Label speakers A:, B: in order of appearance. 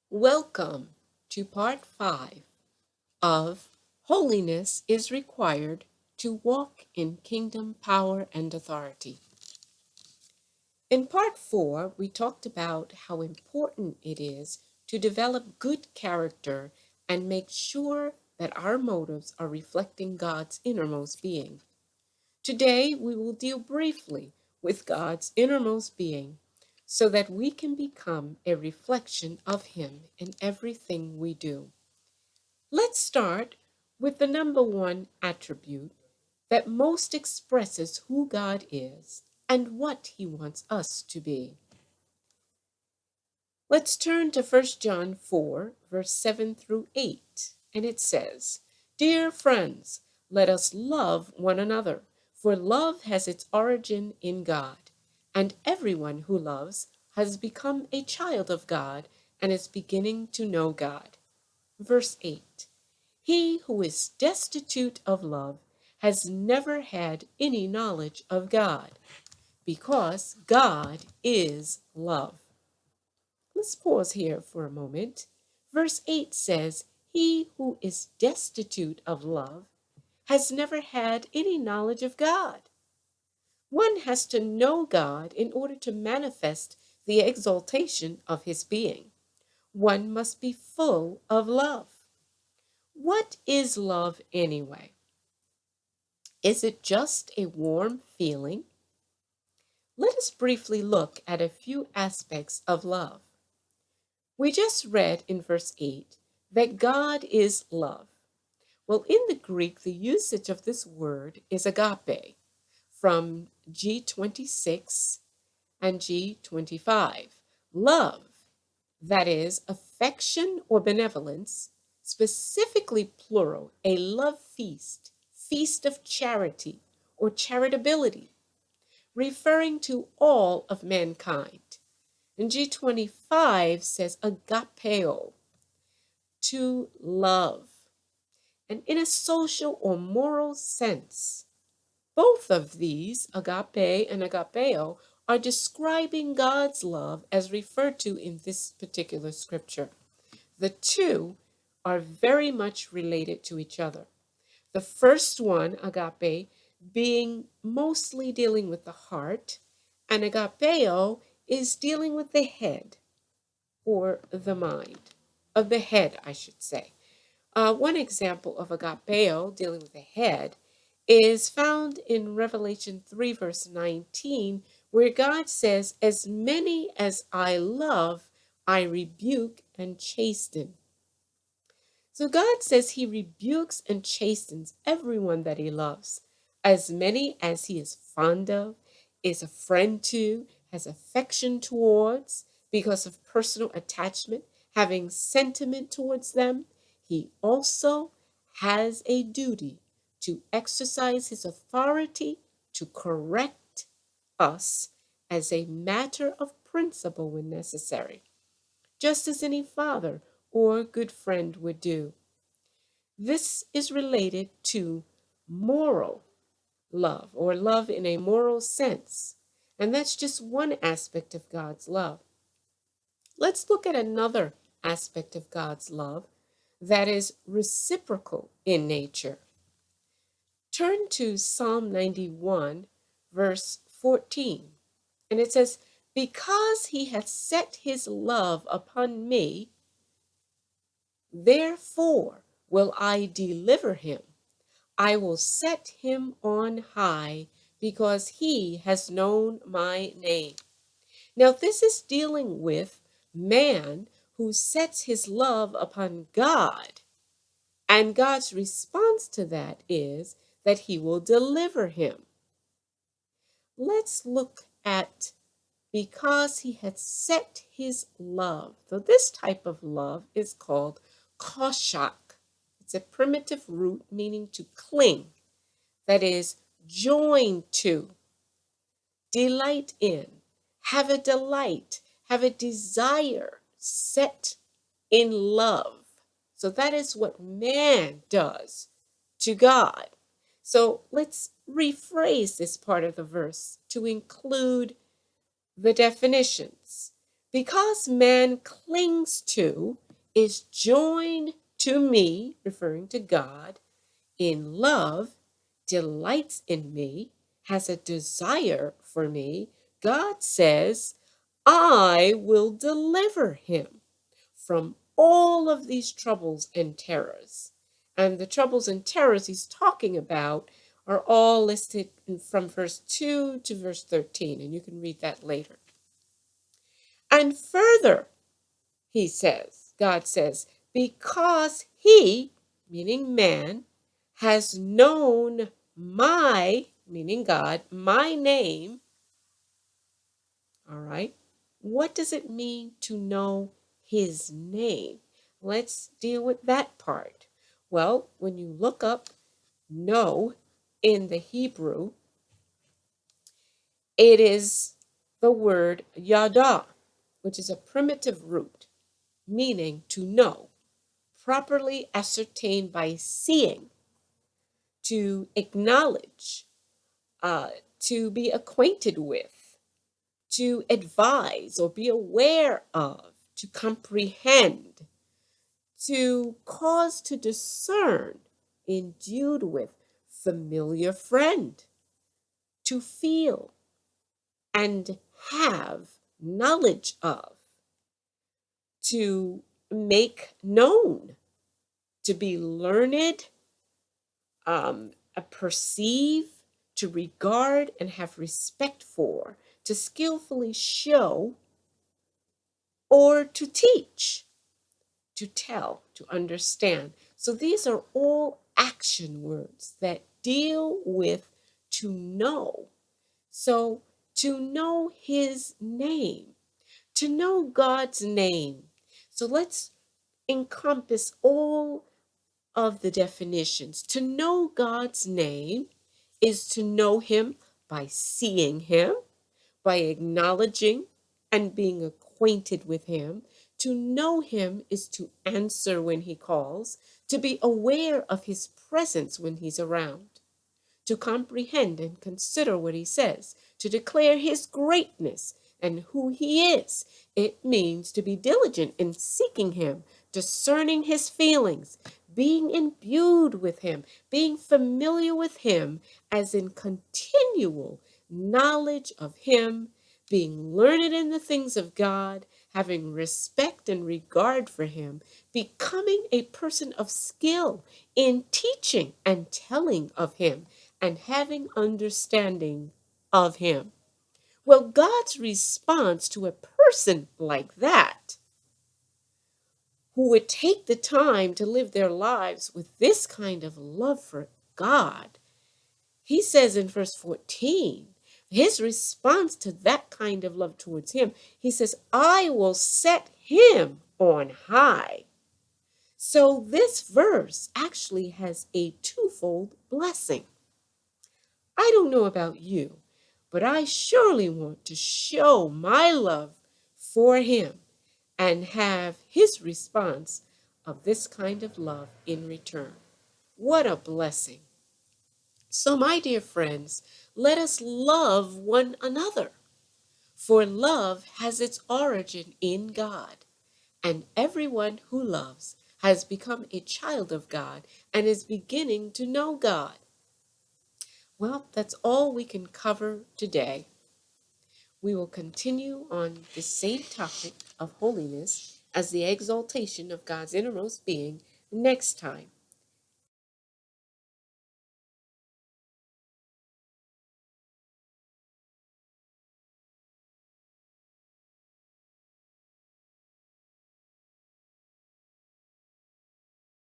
A: Welcome to part 5 of Holiness is Required to Walk in Kingdom Power and Authority. In part 4, we talked about how important it is to develop good character and make sure that our motives are reflecting God's innermost being. Today, we will deal briefly with God's innermost being so that we can become a reflection of Him in everything we do. Let's start with the number one attribute that most expresses who God is and what He wants us to be. Let's turn to 1 John 4, verse 7 through 8, and it says, "Dear friends, let us love one another, for love has its origin in God, and everyone who loves has become a child of God and is beginning to know God." Verse 8, "He who is destitute of love has never had any knowledge of God, because God is love." Let's pause here for a moment. Verse 8 says, "He who is destitute of love has never had any knowledge of God." One has to know God in order to manifest the exaltation of his being. One must be full of love. What is love anyway? Is it just a warm feeling? Let us briefly look at a few aspects of love. We just read in verse 8 that God is love. Well, in the Greek, the usage of this word is agape from G26 and G25. Love, that is, affection or benevolence, specifically plural, a love feast, feast of charity or charitability, referring to all of mankind. And G25 says agapeo, to love. And in a social or moral sense, both of these, agape and agapeo, are describing God's love as referred to in this particular scripture. The two are very much related to each other. The first one, agape, being mostly dealing with the heart, and agapeo is dealing with the head or the mind, of the head, I should say. One example of agapeo, dealing with the head, is found in Revelation 3, verse 19, where God says, "As many as I love, I rebuke and chasten." So God says he rebukes and chastens everyone that he loves, as many as he is fond of, is a friend to, has affection towards, because of personal attachment, having sentiment towards them. He also has a duty to exercise his authority to correct us as a matter of principle when necessary, just as any father or good friend would do. This is related to moral love, or love in a moral sense. And that's just one aspect of God's love. Let's look at another aspect of God's love that is reciprocal in nature. Turn to Psalm 91, verse 14. And it says, "Because he hath set his love upon me, therefore will I deliver him. I will set him on high, because he has known my name." Now, this is dealing with man who sets his love upon God. And God's response to that is that he will deliver him. Let's look at "because he had set his love." So this type of love is called koshak. It's a primitive root meaning to cling, that is, join to, delight in, have a delight, have a desire, set in love. So that is what man does to God. So let's rephrase this part of the verse to include the definitions. Because man clings to, is joined to me, referring to God, in love, delights in me, has a desire for me, God says, I will deliver him from all of these troubles and terrors. And the troubles and terrors he's talking about are all listed from verse 2 to verse 13, and you can read that later. And further, he says, God says, because he, meaning man, has known my, meaning God, my name. All right. What does it mean to know his name? Let's deal with that part. Well, when you look up know in the Hebrew, it is the word yada, which is a primitive root, meaning to know, properly ascertained by seeing, to acknowledge, to be acquainted with, to advise or be aware of, to comprehend, to cause to discern, endued with, familiar friend, to feel and have knowledge of, to make known, to be learned, perceive, to regard and have respect for, to skillfully show, or to teach, to tell, to understand. So these are all action words that deal with to know. So to know his name, to know God's name. So let's encompass all of the definitions. To know God's name is to know him by seeing him, by acknowledging and being acquainted with him. To know him is to answer when he calls, to be aware of his presence when he's around, to comprehend and consider what he says, to declare his greatness and who he is. It means to be diligent in seeking him, discerning his feelings, being imbued with him, being familiar with him, as in continual knowledge of him, being learned in the things of God, having respect and regard for him, becoming a person of skill in teaching and telling of him, and having understanding of him. Well, God's response to a person like that, who would take the time to live their lives with this kind of love for God, he says in verse 14, his response to that kind of love towards him, he says, I will set him on high. So this verse actually has a twofold blessing. I don't know about you, but I surely want to show my love for him and have his response of this kind of love in return. What a blessing. So, my dear friends, let us love one another, for love has its origin in God, and everyone who loves has become a child of God and is beginning to know God. Well, that's all we can cover today. We will continue on the same topic of holiness as the exaltation of God's innermost being next time.